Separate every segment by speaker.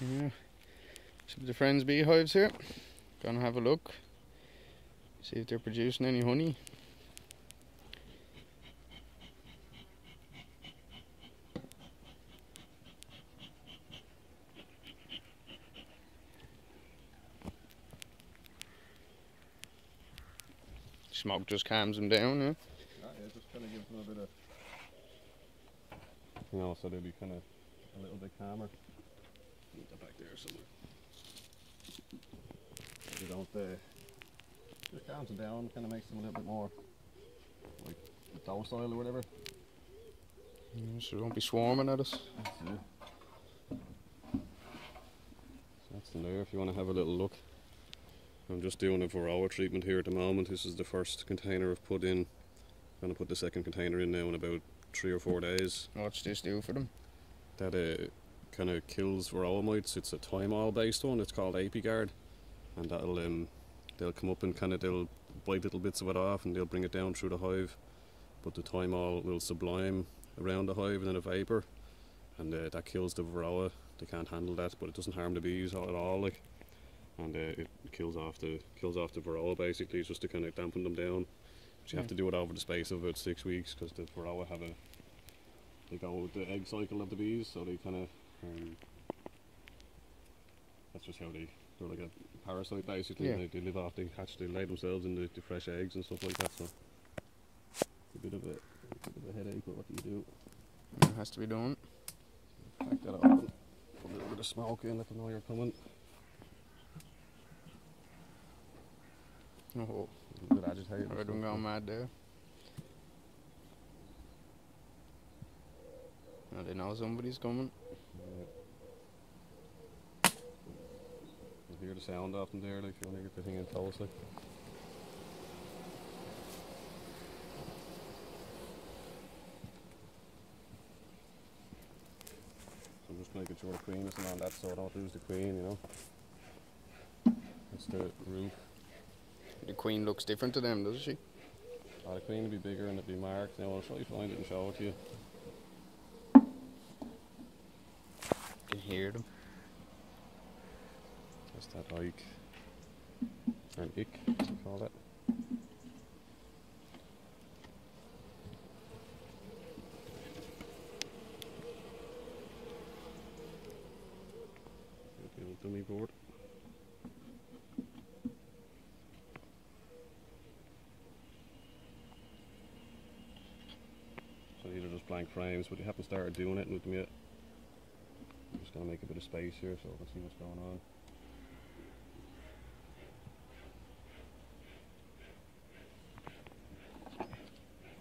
Speaker 1: Yeah. Some of the friends' beehives here. Gonna have a look. See if they're producing any honey. Smoke just calms them down, yeah?
Speaker 2: Yeah, just kind of gives them a bit of, you know, so they'll be kind of a little bit calmer. Put that back there somewhere. They don't, just calms them down, kind of makes them a little bit more like docile or whatever.
Speaker 1: Yeah, so they won't be swarming at us.
Speaker 2: That's it. So that's in there if you want to have a little look. I'm just doing a varroa treatment here at the moment. This is the first container I've put in. I'm going to put the second container in now in about 3 or 4 days.
Speaker 1: What's this do for them?
Speaker 2: That kind of kills varroa mites. It's a thymol based one. It's called Apiguard, and that'll they'll come up and they'll bite little bits of it off and they'll bring it down through the hive. But the thymol will sublime around the hive in a vapor, and that kills the varroa. They can't handle that, but it doesn't harm the bees at all. Like, and it kills off the varroa basically, just to kind of dampen them down. But you have to do it over the space of about 6 weeks because the varroa they go with the egg cycle of the bees, so they kind of that's just how they're like a parasite basically.
Speaker 1: Yeah.
Speaker 2: They live off, they lay themselves in the fresh eggs and stuff like that. So it's a bit of a headache, but what do you do?
Speaker 1: It has to be done.
Speaker 2: Crack that open, put a little bit of smoke in, let them know you're coming.
Speaker 1: Oh,
Speaker 2: A bit agitated.
Speaker 1: I don't go mad there. Now they know somebody's coming.
Speaker 2: Yeah. You hear the sound off them there, like if you want to get the thing in close, like. So I'm just making sure the queen isn't on that, so I don't lose the queen, you know. That's the roof.
Speaker 1: The queen looks different to them, doesn't she?
Speaker 2: Oh, the queen will be bigger and it'll be marked. Now I'll try to find it and show it to you.
Speaker 1: You can hear them.
Speaker 2: That's that Ike. Or an ick, as you call that. Little dummy board. So these are just blank frames, but you haven't started doing it with them yet. I'm just going to make a bit of space here so I can see what's going on.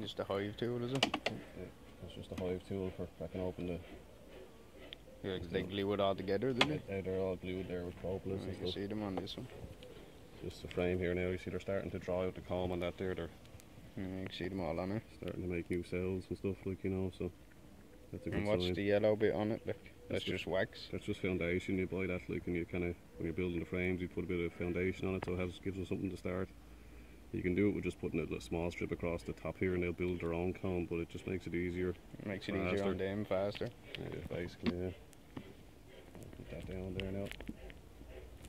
Speaker 1: Just a hive tool, is it?
Speaker 2: Yeah, that's just a hive tool for cracking open the.
Speaker 1: Yeah, they glue it all together, do they?
Speaker 2: They're all glued there with propolis
Speaker 1: You
Speaker 2: and
Speaker 1: can
Speaker 2: stuff.
Speaker 1: see them on this one.
Speaker 2: Just the frame here now, you see they're starting to draw out the comb on that there. They're
Speaker 1: Yeah, you can see them all on it.
Speaker 2: starting to make new cells and stuff, like, you know, so that's a good
Speaker 1: And what's
Speaker 2: sign.
Speaker 1: the yellow bit on it? Like, that's
Speaker 2: That's
Speaker 1: just wax.
Speaker 2: That's just foundation. You buy that, like, and you kind of, when you're building the frames, you put a bit of foundation on it, so it gives them something to start. You can do it with just putting a small strip across the top here, and they'll build their own comb, but it just makes it easier.
Speaker 1: It makes it
Speaker 2: Faster.
Speaker 1: easier on them, faster.
Speaker 2: Yeah, basically, yeah. I'll put that down there now.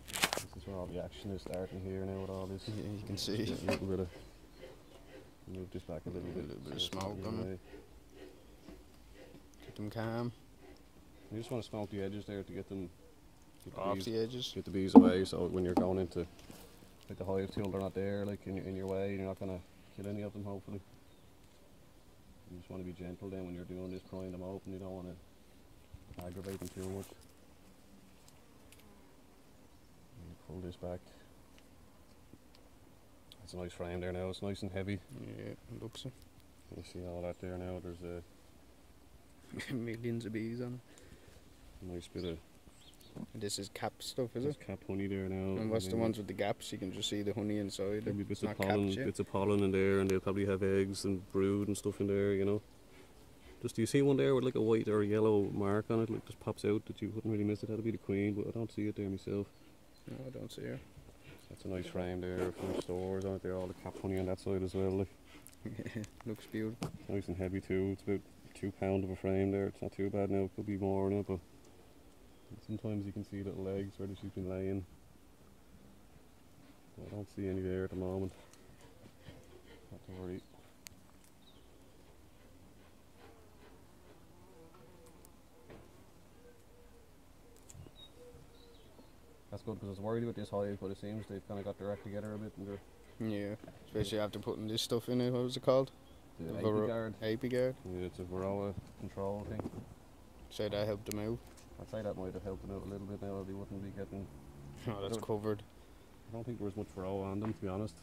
Speaker 2: This is where all the action is starting here now with all this.
Speaker 1: Yeah, you can see.
Speaker 2: Just a little bit of, move this back a little bit.
Speaker 1: A little bit of
Speaker 2: so it's not
Speaker 1: smoke
Speaker 2: in
Speaker 1: on
Speaker 2: the
Speaker 1: it.
Speaker 2: way.
Speaker 1: Keep them calm.
Speaker 2: You just want to smoke the edges there to get them
Speaker 1: Off
Speaker 2: bees,
Speaker 1: the edges.
Speaker 2: get the bees away, so when you're going into like the hive tool, they're not there like in your way, and you're not going to kill any of them, hopefully. You just want to be gentle then when you're doing this, prying them open. You don't want to aggravate them too much. And you pull this back. That's a nice frame there now, it's nice and heavy.
Speaker 1: Yeah, it looks it.
Speaker 2: You see all that there now, there's a
Speaker 1: Millions of bees on
Speaker 2: nice bit of
Speaker 1: it. This is cap stuff, is
Speaker 2: there's
Speaker 1: it?
Speaker 2: cap honey there now.
Speaker 1: And what's the
Speaker 2: then
Speaker 1: ones with the gaps? You can just see the honey inside.
Speaker 2: there'll be
Speaker 1: It's
Speaker 2: bits
Speaker 1: not
Speaker 2: of pollen,
Speaker 1: capped yet.
Speaker 2: bits of pollen in there, and they'll probably have eggs and brood and stuff in there, you know. Just, do you see one there with like a white or a yellow mark on it, like just pops out that you wouldn't really miss it? That'll be the queen, but I don't see it there myself.
Speaker 1: No, I don't see her.
Speaker 2: That's a nice frame there, from stores on it there, all the cap honey on that side as well. Like,
Speaker 1: Looks beautiful.
Speaker 2: nice and heavy too. It's about £2 of a frame there. It's not too bad now. It could be more now, but And sometimes you can see little eggs where she's been laying. But I don't see any there at the moment. Not to worry. That's good because I was worried about this hive, but it seems they've kind of got their act together a bit and they're...
Speaker 1: Yeah, especially after putting this stuff in it. What was it called?
Speaker 2: The AP guard.
Speaker 1: AP guard.
Speaker 2: Yeah, it's a varroa control thing.
Speaker 1: So that helped them out.
Speaker 2: I'd say that might have helped them out a little bit now. They wouldn't be getting...
Speaker 1: Oh, that's covered.
Speaker 2: I don't think there was much varroa on them, to be honest.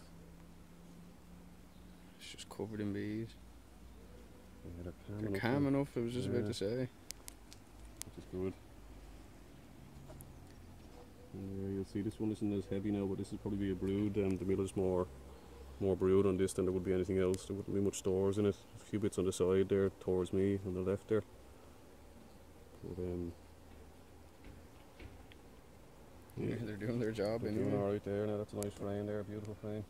Speaker 1: It's just covered in bees.
Speaker 2: Yeah,
Speaker 1: They're calm enough, I was just about to say.
Speaker 2: Which is good. You'll see this one isn't as heavy now, but this will probably be a brood. The miller's more brood on this than there would be anything else. There wouldn't be much stores in it. A few bits on the side there towards me on the left there. But,
Speaker 1: yeah, they're doing their job
Speaker 2: they're
Speaker 1: anyway.
Speaker 2: doing alright there now. That's a nice frame there, beautiful frame.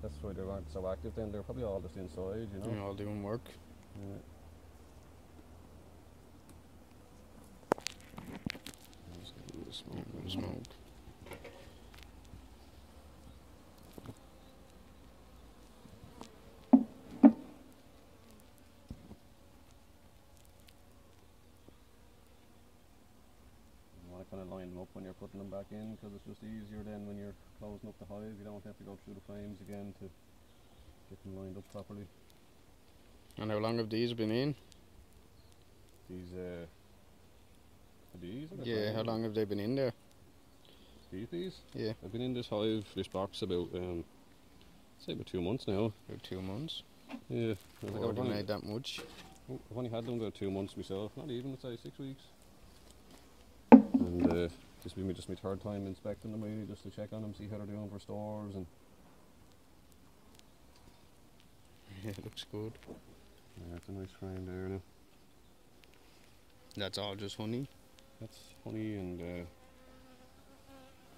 Speaker 2: That's why they aren't so active then. They're probably all just inside, you know.
Speaker 1: They're all doing work.
Speaker 2: Yeah.
Speaker 1: Just get a little smoke.
Speaker 2: You want to kind of line them up when you're putting them back in because it's just easier then when you're closing up the hive. You don't have to go through the frames again to get them lined up properly.
Speaker 1: And how long have these been in?
Speaker 2: These the bees?
Speaker 1: Yeah, how long have they been in there?
Speaker 2: These bees?
Speaker 1: Yeah.
Speaker 2: I've been in this hive, this box about, say about 2 months now.
Speaker 1: About 2 months.
Speaker 2: Yeah.
Speaker 1: I've already made that much.
Speaker 2: I've only had them about 2 months myself, not even, let's say 6 weeks. And this will be just my third time inspecting them really, just to check on them, see how they're doing for stores and...
Speaker 1: Yeah, it looks good.
Speaker 2: Yeah, it's a nice frame there now.
Speaker 1: That's all just honey?
Speaker 2: That's honey and there's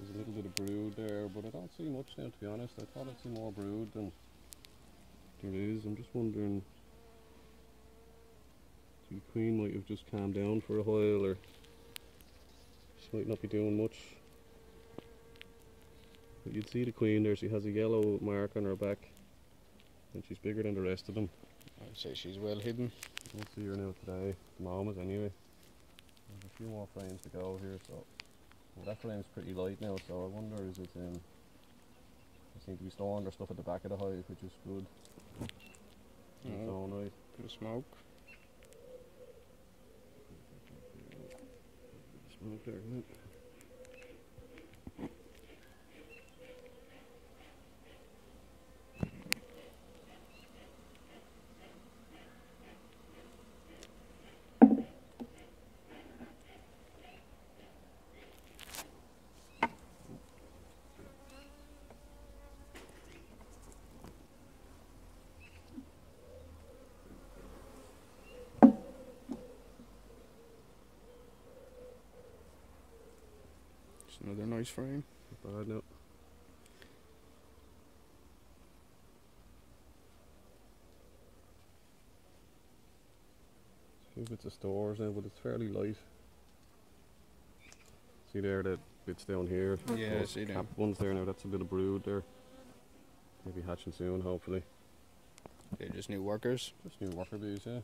Speaker 2: a little bit of brood there, but I don't see much now to be honest. I thought I'd see more brood than there is. I'm just wondering, the queen might have just calmed down for a while, or she might not be doing much. But you'd see the queen there, she has a yellow mark on her back and she's bigger than the rest of them.
Speaker 1: I'd say she's well hidden.
Speaker 2: I don't see her now today, at the moment anyway. There's a few more frames to go here, so well, that frame's pretty light now, so I wonder is it they seem to be storing their stuff at the back of the hive, which is good. In its own right.
Speaker 1: Bit of smoke.
Speaker 2: Smoke there, isn't it?
Speaker 1: Just another nice frame.
Speaker 2: Not bad now. A few bits of stores now, but it's fairly light. See there, the bits down here.
Speaker 1: Yeah, I
Speaker 2: those
Speaker 1: see them.
Speaker 2: cap ones there now. That's a bit of brood there. Maybe hatching soon, hopefully.
Speaker 1: They're just new workers.
Speaker 2: Just new worker bees, yeah.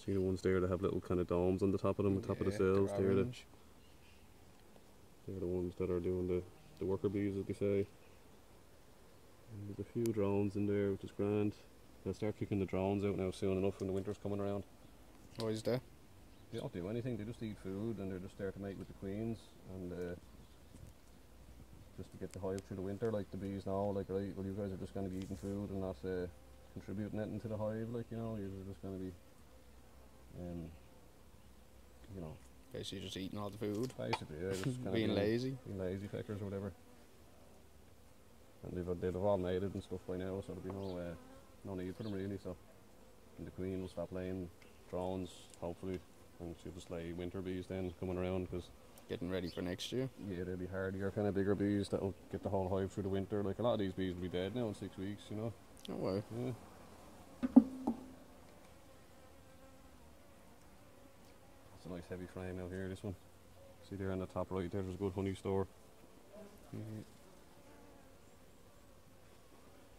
Speaker 2: See the ones there that have little kind of domes on the top of them, the top of the cells. They're the ones that are doing the worker bees, as they say. And there's a few drones in there, which is grand. They'll start kicking the drones out now soon enough when the winter's coming around.
Speaker 1: Why is that?
Speaker 2: They don't do anything, they just eat food and they're just there to mate with the queens and just to get the hive through the winter, like the bees now, like right, well you guys are just going to be eating food and not contributing anything to the hive, like, you know, you're just going to be you know,
Speaker 1: Basically just eating all the food.
Speaker 2: basically, yeah, just kind
Speaker 1: Being lazy.
Speaker 2: being lazy feckers or whatever. And they've all mated and stuff by now, so there'll be no need for them really. So, and the queen will stop laying drones, hopefully, and she'll just lay winter bees then coming around, because
Speaker 1: Getting ready for next year.
Speaker 2: yeah, they'll be hardier, kind of bigger bees that'll get the whole hive through the winter. Like a lot of these bees will be dead now in 6 weeks, you know.
Speaker 1: Oh wow.
Speaker 2: Yeah. nice heavy frame out here, this one. See there on the top right there's a good honey store.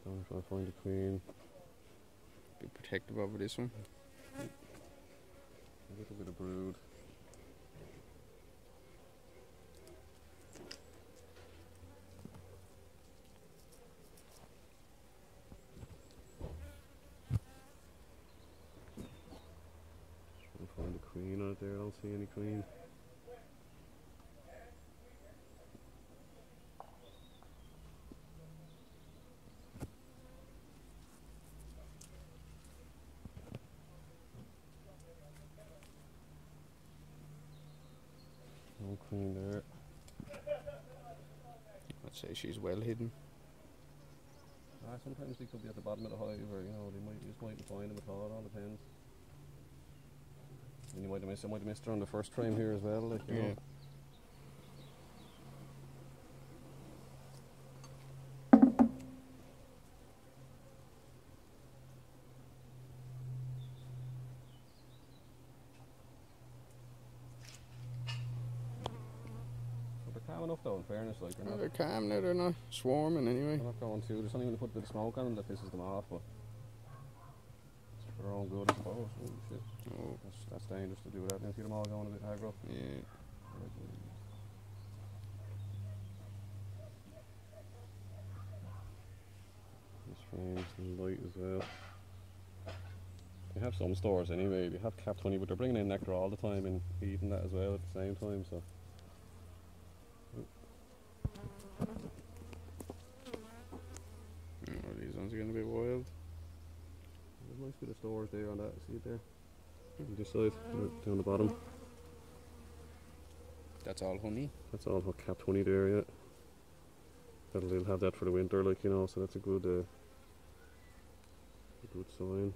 Speaker 2: Don't try to find the queen.
Speaker 1: Be protective over this one.
Speaker 2: A little bit of brood. Trying to find the queen out there, I don't see any queen. No queen there.
Speaker 1: I'd say she's well hidden.
Speaker 2: Sometimes they could be at the bottom of the hive, or they might just mightn't find them at all. It all depends. And you might have missed her on the first frame here as well, like you know. Calm enough though, in fairness, like
Speaker 1: They're calm now, they're not swarming anyway.
Speaker 2: They're not going to. There's something to put a bit of smoke on them that pisses them off, but it's for their own good, I suppose. Oh shit.
Speaker 1: Oh.
Speaker 2: That's dangerous to do that. You see them all going a bit aggro.
Speaker 1: Yeah.
Speaker 2: This frame's light as well. They have some stores anyway, they have capped honey, but they're bringing in nectar all the time and eating that as well at the same time, so.
Speaker 1: Oh, these ones are going to be wild.
Speaker 2: There's a nice bit of stores there on that, see it there? On this side, down the bottom.
Speaker 1: That's all honey?
Speaker 2: That's all capped honey there, yeah. They'll have that for the winter, like, so that's a good sign.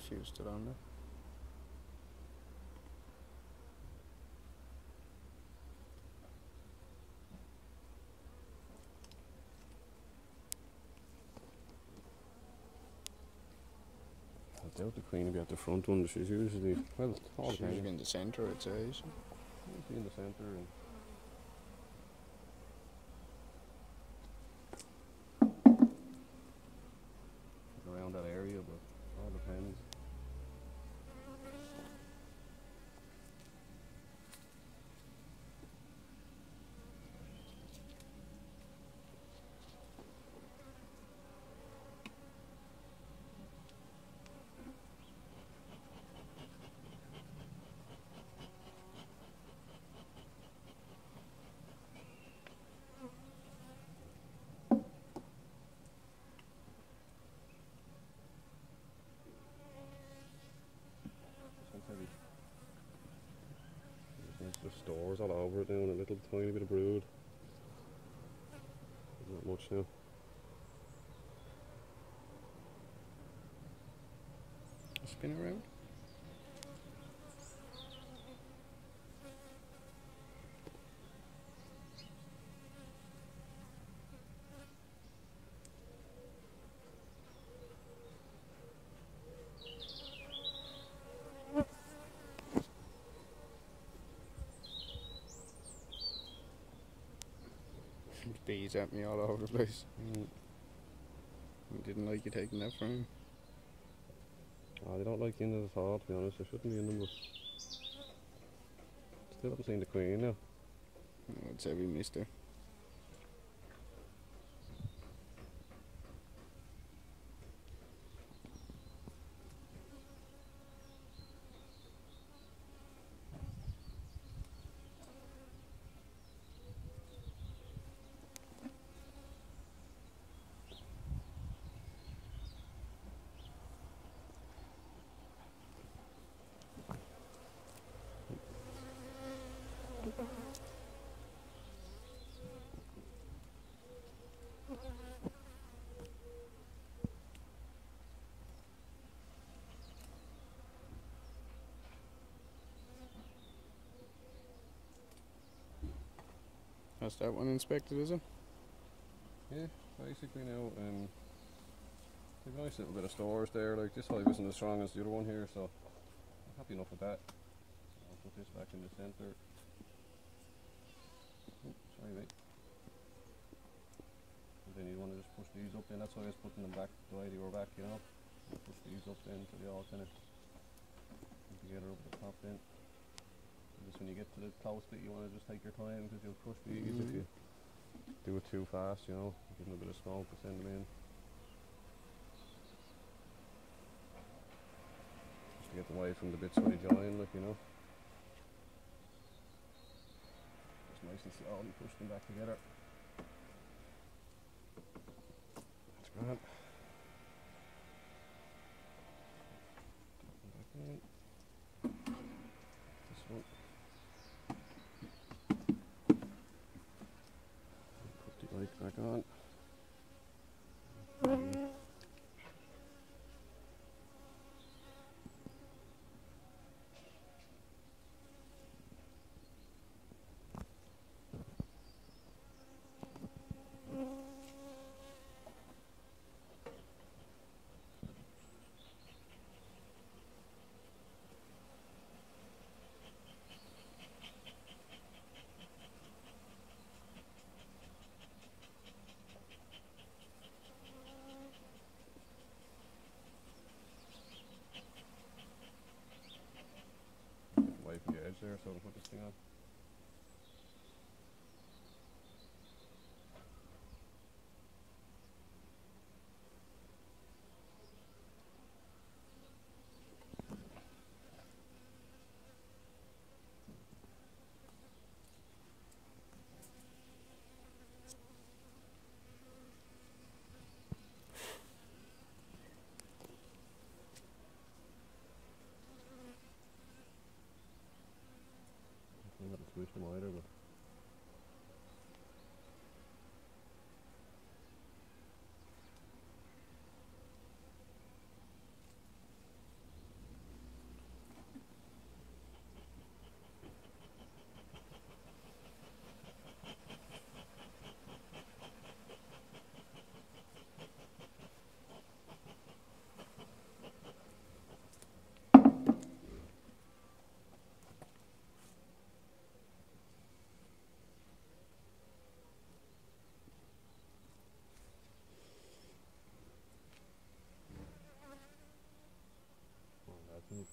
Speaker 1: She was still on there.
Speaker 2: I doubt the queen will be at the front one. She's usually, well, all
Speaker 1: She's
Speaker 2: depends.
Speaker 1: in the centre, I'd say.
Speaker 2: Usually in the centre. And around that area, but all depends. There's just stores all over it now and a little tiny bit of brood. Not much now.
Speaker 1: Spin around. Bees at me all over the place. I didn't like you taking that frame.
Speaker 2: Oh, they don't like you in it at all, to be honest. They shouldn't be in them, but still haven't seen the queen now.
Speaker 1: I'd say we missed her. That's that one inspected, is it?
Speaker 2: Yeah, basically now, they've a nice little bit of stores there. Like this hive isn't as strong as the other one here, so I'm happy enough with that. I'll put this back in the centre. Oh, sorry mate. And then you want to just push these up then, that's why I was putting them back the way they were back, you know. Push these up then so they all kind of come together up at the top then. And just when you get to the close bit you want to just take your time because you'll crush these if you do it too fast, you know. Give them a bit of smoke to send them in. Just to get them away from the bits where they join, like, you know. Just nice and slowly push them back together. That's grand. Back in. This one. Put the light back on. Away from the edge there so I can put this thing on. I'm not switch them either, but that's it.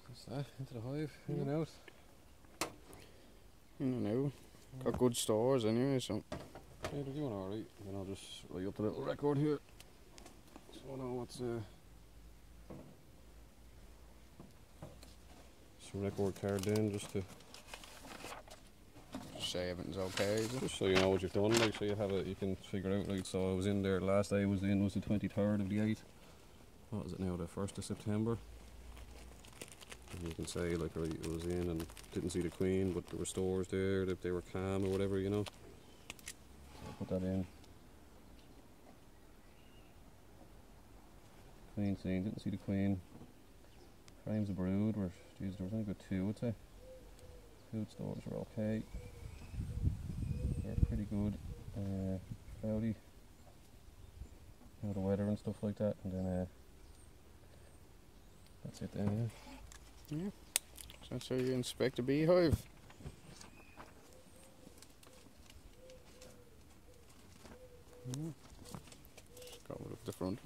Speaker 2: That's that, into the hive, in and out.
Speaker 1: In and out. Got good stores anyway, so.
Speaker 2: Yeah, they're doing alright. Then I'll just write up the little record here. So I know what's some record card then, just to
Speaker 1: Say everything's okay, is it?
Speaker 2: just so you know what you've done, like so you have it, you can figure out. Like so, I was in there. Last day I was in was the 23rd of the 8th. What is it now? The 1st of September. And you can say like right, I was in and didn't see the queen, but there were stores there that they were calm or whatever, you know. So I'll put that in. Queen seen, didn't see the queen. Frames of brood were, geez, there was only about 2, I'd say. Food stores were okay. They're pretty good. Cloudy. You know, the weather and stuff like that, and then that's it then.
Speaker 1: Yeah. So that's how you inspect a beehive. Just go up the front.